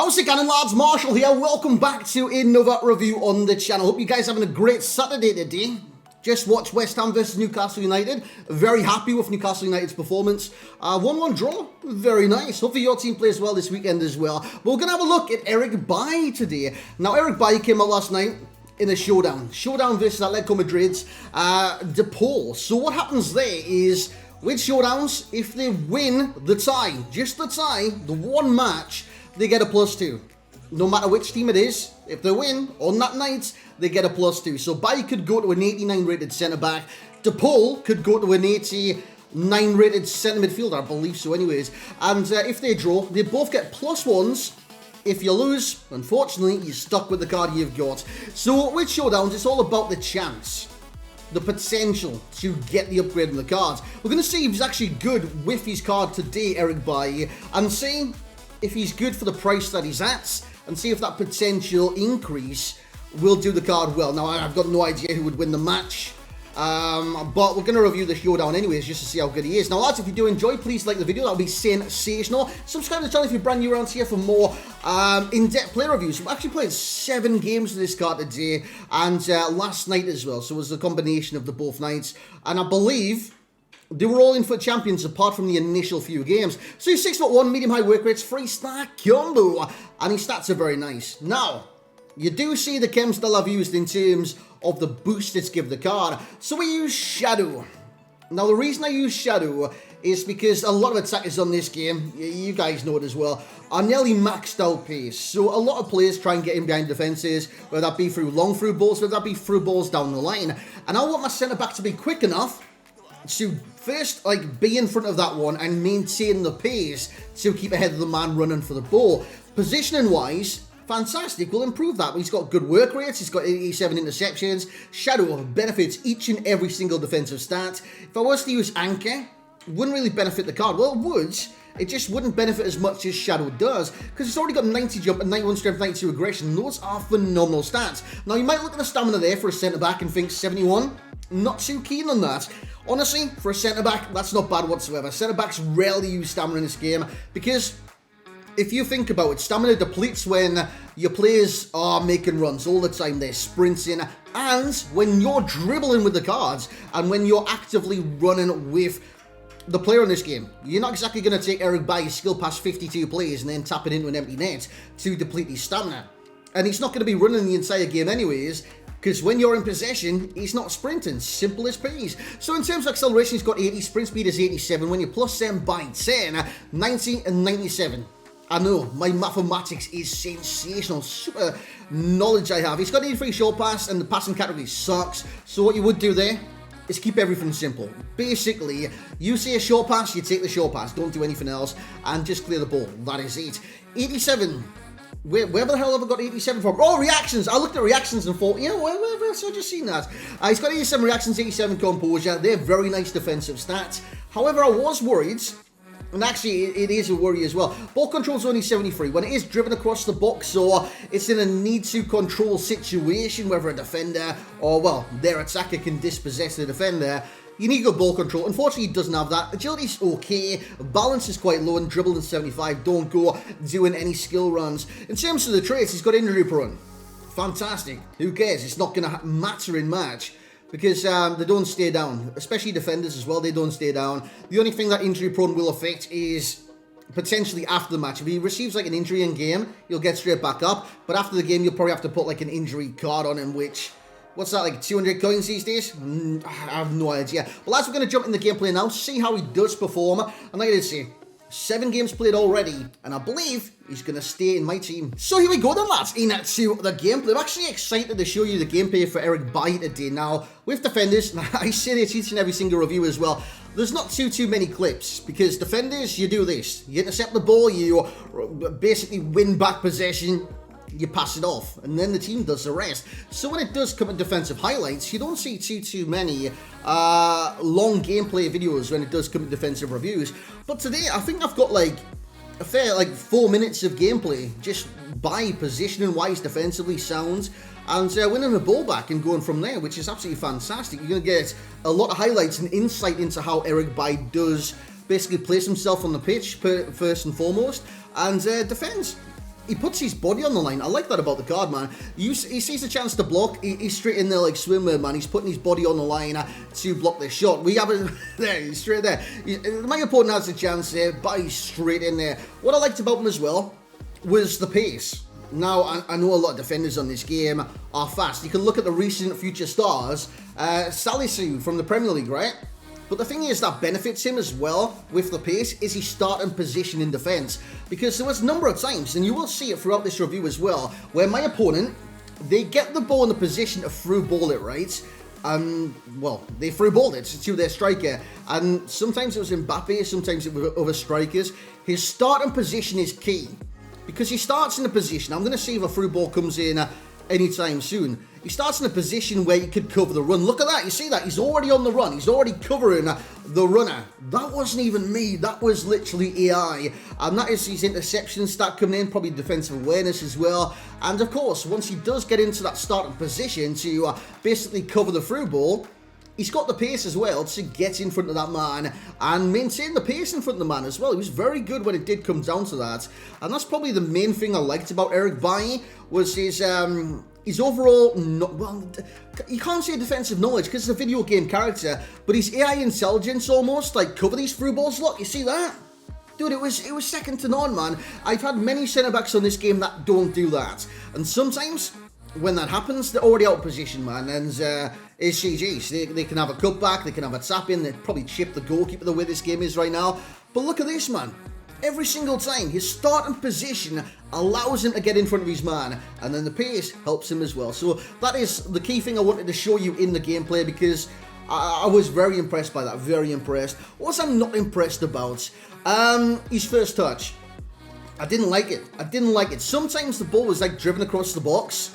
How's it going, lads? Marshall here. Welcome back to another review on the channel. Hope you guys are having a great Saturday today. Just watched West Ham versus Newcastle United. Very happy with Newcastle United's performance. 1-1 draw. Very nice. Hopefully your team plays well this weekend as well. But we're going to have a look at Eric Bailly today. Now, Eric Bailly came out last night in a showdown. Showdown versus Atletico Madrid's DePaul. So what happens there is, with showdowns, if they win the tie, just the tie, the one match, they get a +2. No matter which team it is, if they win on that night, they get a +2. So Bailly could go to an 89 rated centre-back. DePaul could go to an 89 rated centre midfielder, I believe so anyways. And if they draw, they both get +1s. If you lose, unfortunately, you're stuck with the card you've got. So with showdowns, it's all about the chance, the potential to get the upgrade in the cards. We're going to see if he's actually good with his card today, Eric Bailly, and see if he's good for the price that he's at, and see if that potential increase will do the card well. Now, I've got no idea who would win the match, but we're going to review the showdown anyways, just to see how good he is. Now, lads, if you do enjoy, please like the video. That would be sensational. Subscribe to the channel if you're brand new around here for more in-depth play reviews. We actually played 7 games with this card today, and last night as well, so it was a combination of the both nights, and I believe they were all in for champions apart from the initial few games. So he's 6'1", medium-high work rates, 3-star combo, and his stats are very nice. Now, you do see the chem still I've used in terms of the boost it's give the card. So we use Shadow. Now, the reason I use Shadow is because a lot of attackers on this game, you guys know it as well, are nearly maxed out pace. So a lot of players try and get in behind defences, whether that be through long through balls, whether that be through balls down the line. And I want my centre-back to be quick enough to first, be in front of that one and maintain the pace to keep ahead of the man running for the ball. Positioning-wise, fantastic. We'll improve that. He's got good work rates. He's got 87 interceptions. Shadow benefits each and every single defensive stat. If I was to use Anchor, it wouldn't really benefit the card. Well, it would. It just wouldn't benefit as much as Shadow does, because it's already got 90 jump and 91 strength, 92 aggression. Those are phenomenal stats. Now, you might look at the stamina there for a centre-back and think 71. Not too keen on that. Honestly, for a centre-back, that's not bad whatsoever. Centre-backs rarely use stamina in this game, because if you think about it, stamina depletes when your players are making runs all the time. They're sprinting, and when you're dribbling with the cards, and when you're actively running with the player in this game. You're not exactly going to take Eric Bailly's skill past 52 players and then tap it into an empty net to deplete his stamina. And he's not going to be running the entire game anyways, because when you're in possession, he's not sprinting. Simple as peas. So in terms of acceleration, he's got 80, sprint speed is 87. When you plus them by 10, 90 and 97. I know, my mathematics is sensational. Super knowledge I have. He's got 83 short pass, and the passing category sucks. So what you would do there is keep everything simple. Basically, you see a short pass, you take the short pass. Don't do anything else, and just clear the ball. That is it. 87. Where the hell have I got 87 from? Oh, reactions. I looked at reactions and thought, where else have I just seen that? He's got 87 reactions, 87 composure. They're very nice defensive stats. However, I was worried, and actually it is a worry as well. Ball control's only 73. When it is driven across the box, or it's in a need-to-control situation, whether a defender or, well, their attacker can dispossess the defender, you need good ball control. Unfortunately, he doesn't have that. Agility's okay. Balance is quite low, and dribbling 75. Don't go doing any skill runs. In terms of the traits, he's got injury prone. Fantastic. Who cares? It's not going to matter in match, because they don't stay down. Especially defenders as well, they don't stay down. The only thing that injury prone will affect is potentially after the match. If he receives an injury in game, he'll get straight back up. But after the game, you'll probably have to put an injury card on him, which, what's that, 200 coins these days? I have no idea. Well, lads, we're going to jump in the gameplay now, see how he does perform. And like I did say, 7 games played already, and I believe he's going to stay in my team. So here we go then, lads, into the gameplay. I'm actually excited to show you the gameplay for Eric Bailly today. Now, with defenders, I say this each and every single review as well, there's not too many clips, because defenders, you do this. You intercept the ball, you basically win back possession, you pass it off, and then the team does the rest. So when it does come to defensive highlights, you don't see too many long gameplay videos when it does come to defensive reviews. But today, I think I've got a fair 4 minutes of gameplay just by positioning wise, defensively sound, and winning the ball back and going from there, which is absolutely fantastic. You're going to get a lot of highlights and insight into how Eric Bailly does basically place himself on the pitch first and foremost, and defends. he puts his body on the line. I like that about the card, man. He sees a chance to block. He's straight in there like swimwear, man. He's putting his body on the line to block this shot. We have it there. He's straight there. My opponent has a chance there, but he's straight in there. What I liked about him as well was the pace. Now, I know a lot of defenders on this game are fast. You can look at the recent future stars, Salisu from the Premier League, right? But the thing is that benefits him as well with the pace is his starting position in defence. Because there was a number of times, and you will see it throughout this review as well, where my opponent, they get the ball in the position to through ball it, right? Well, they through balled it to their striker. And sometimes it was Mbappe, sometimes it was other strikers. His starting position is key. Because he starts in a position, I'm going to see if a through ball comes in anytime soon. He starts in a position where he could cover the run. Look at that, you see that? He's already on the run. He's already covering the runner. That wasn't even me. That was literally AI. And that is his interception stat coming in, probably defensive awareness as well. And of course, once he does get into that starting position to basically cover the through ball, he's got the pace as well to get in front of that man and maintain the pace in front of the man as well. He was very good when it did come down to that. And that's probably the main thing I liked about Eric Bailly was his overall, well, you can't say defensive knowledge because it's a video game character, but his AI intelligence almost, like cover these through balls. Look, you see that? Dude, it was second to none, man. I've had many centre-backs on this game that don't do that. And sometimes when that happens, they're already out of position, man, and it's GG's. They can have a cutback, they can have a tap in, they probably chip the goalkeeper the way this game is right now. But look at this, man. Every single time, his starting position allows him to get in front of his man, and then the pace helps him as well. So that is the key thing I wanted to show you in the gameplay, because I was very impressed by that, very impressed. What I'm not impressed about, his first touch. I didn't like it. I didn't like it. Sometimes the ball was like driven across the box,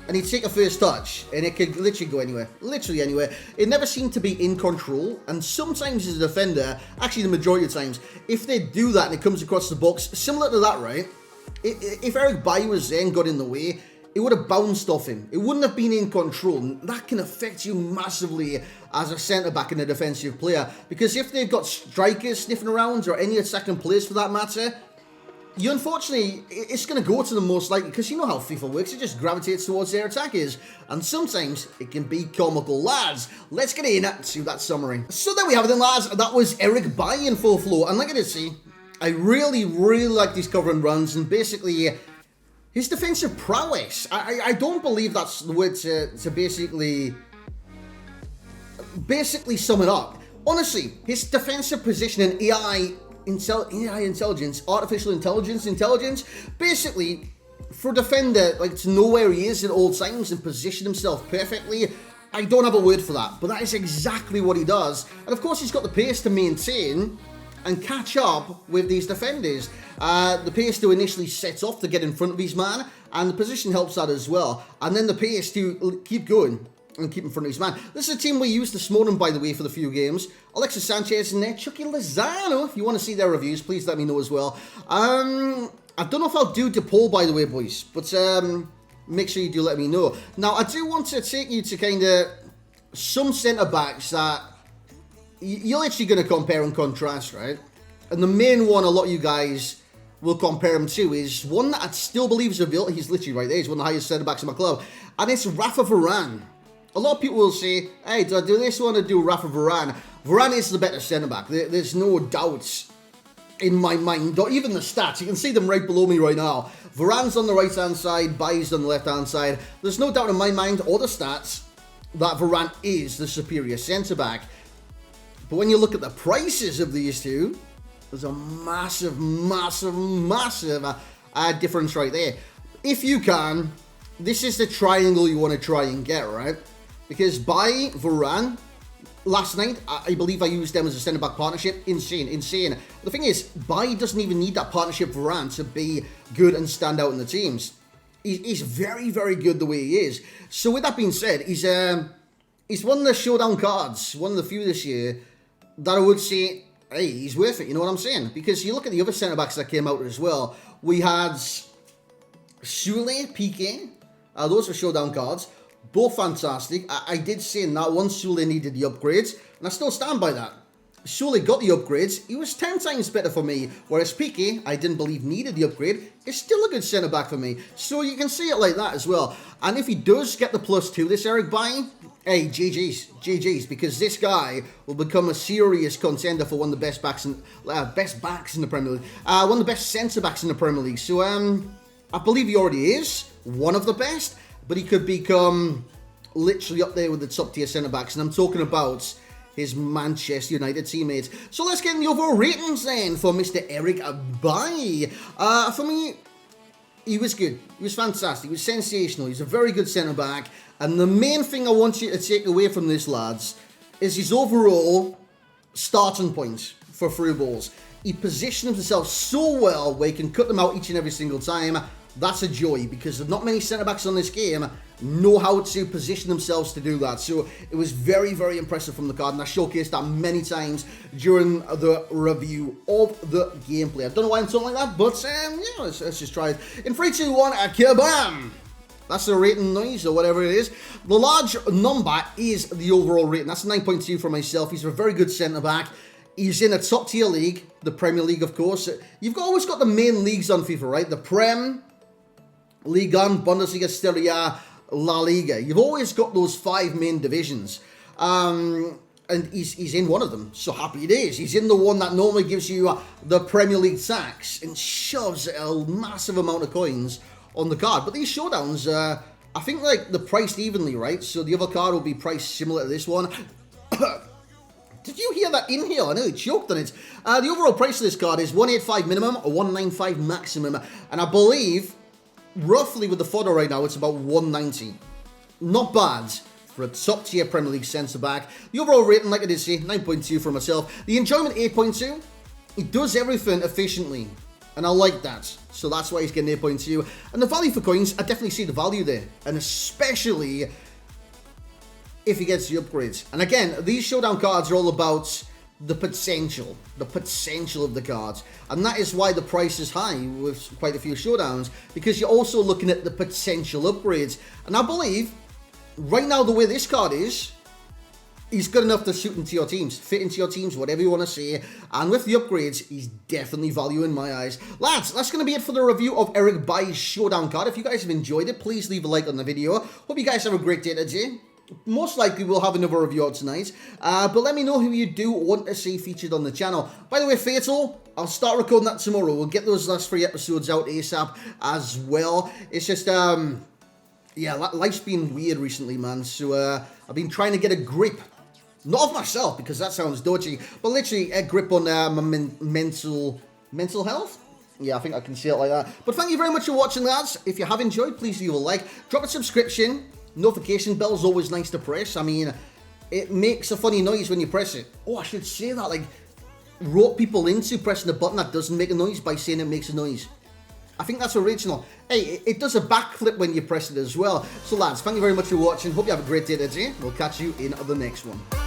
and he'd take a first touch, and it could literally go anywhere. Literally anywhere. It never seemed to be in control, and sometimes as a defender, actually the majority of times, if they do that and it comes across the box, similar to that, right? If Eric Bailly was there and got in the way, it would have bounced off him. It wouldn't have been in control. And that can affect you massively as a centre-back and a defensive player, because if they've got strikers sniffing around, or any attacking players for that matter, you unfortunately, it's going to go to them most likely, because you know how FIFA works, it just gravitates towards their attackers, and sometimes it can be comical. Lads, let's get into that summary. So there we have it then, lads. That was Eric Bailly in full flow, and like I did see, I really like these covering runs, and basically his defensive prowess. I don't believe that's the word to basically sum it up. Honestly, his defensive position and AI intelligence, artificial intelligence, basically, for a defender, like, to know where he is at all times and position himself perfectly, I don't have a word for that, but that is exactly what he does. And of course, he's got the pace to maintain and catch up with these defenders. The pace to initially set off to get in front of his man, and the position helps that as well. And then the pace to keep going and keep in front of his man. This is a team we used this morning, by the way, for the few games. Alexis Sanchez in there, Chucky Lozano. If you want to see their reviews, please let me know as well. I don't know if I'll do DePaul, by the way, boys, but make sure you do let me know. Now, I do want to take you to kind of some centre-backs that you're actually going to compare and contrast, right? And the main one a lot of you guys will compare him to is one that I still believe is available. He's literally right there. He's one of the highest centre-backs in my club. And it's Rafa Varane. A lot of people will say, hey, do I do this one or do Rafa Varane? Varane is the better centre-back. There's no doubts in my mind, or even the stats. You can see them right below me right now. Varane's on the right-hand side, Bailly's on the left-hand side. There's no doubt in my mind, or the stats, that Varane is the superior centre-back. But when you look at the prices of these two, there's a massive difference right there. If you can, this is the triangle you want to try and get, right? Because Bailly, Varane, last night, I believe I used them as a centre-back partnership. Insane. The thing is, Bailly doesn't even need that partnership Varane to be good and stand out in the teams. He's very good the way he is. So with that being said, he's one of the showdown cards, one of the few this year, that I would say, hey, he's worth it, you know what I'm saying? Because you look at the other centre-backs that came out as well. We had Sule, Piqué, those are showdown cards. Both fantastic. I did say in that one, Sule needed the upgrades, and I still stand by that. surely got the upgrades. He was 10 times better for me, whereas Piqué, I didn't believe needed the upgrade, is still a good centre-back for me. So you can see it like that as well. And if he does get the +2, this Eric Bailly, hey, GG's, because this guy will become a serious contender for one of the best backs in the Premier League. One of the best centre-backs in the Premier League. So I believe he already is one of the best, but he could become literally up there with the top-tier centre-backs, and I'm talking about his Manchester United teammates. So let's get in the overall ratings then for Mr. Eric Bailly. For me, he was good. He was fantastic. He was sensational. He's a very good centre-back. And the main thing I want you to take away from this, lads, is his overall starting point for through balls. He positioned himself so well where he can cut them out each and every single time. That's a joy, because there's not many centre-backs on this game know how to position themselves to do that. So it was very, very impressive from the card, and I showcased that many times during the review of the gameplay. I don't know why I'm talking like that, but yeah, let's just try it. In 3, 2, 1, kabam! That's the rating noise, or whatever it is. The large number is the overall rating. That's a 9.2 for myself. He's a very good centre-back. He's in a top-tier league, the Premier League, of course. You've always got the main leagues on FIFA, right? The Prem, Liga, Bundesliga, Serie A, La Liga. You've always got those 5 main divisions. And he's in one of them. So happy it is. He's in the one that normally gives you the Premier League tax and shoves a massive amount of coins on the card. But these showdowns, I think like they're priced evenly, right? So the other card will be priced similar to this one. Did you hear that inhale? I nearly choked on it. The overall price of this card is 185 minimum or 195 maximum. And I believe, roughly with the fodder right now, it's about 190. Not bad for a top-tier Premier League centre-back. The overall rating, like I did say, 9.2 for myself. The enjoyment, 8.2. He does everything efficiently, and I like that. So that's why he's getting 8.2. And the value for coins, I definitely see the value there. And especially if he gets the upgrades. And again, these showdown cards are all about the potential of the cards. And that is why the price is high with quite a few showdowns, because you're also looking at the potential upgrades. And I believe, right now, the way this card is, he's good enough to suit into your teams, fit into your teams, whatever you want to say. And with the upgrades, he's definitely value in my eyes. Lads, that's going to be it for the review of Eric Bailly's showdown card. If you guys have enjoyed it, please leave a like on the video. Hope you guys have a great day today. Most likely we'll have another review out tonight, but let me know who you do want to see featured on the channel. By the way, Fatal, I'll start recording that tomorrow. We'll get those last 3 episodes out ASAP as well. It's just, yeah, life's been weird recently, man, so I've been trying to get a grip, not of myself, because that sounds dodgy, but literally a grip on my mental health. Yeah, I think I can say it like that. But thank you very much for watching, lads. If you have enjoyed, please leave a like, drop a subscription. Notification bell's always nice to press. I mean, it makes a funny noise when you press it. Oh, I should say that, like, rope people into pressing the button that doesn't make a noise by saying it makes a noise. I think that's original. Hey, it does a backflip when you press it as well. So lads, thank you very much for watching. Hope you have a great day today. We'll catch you in the next one.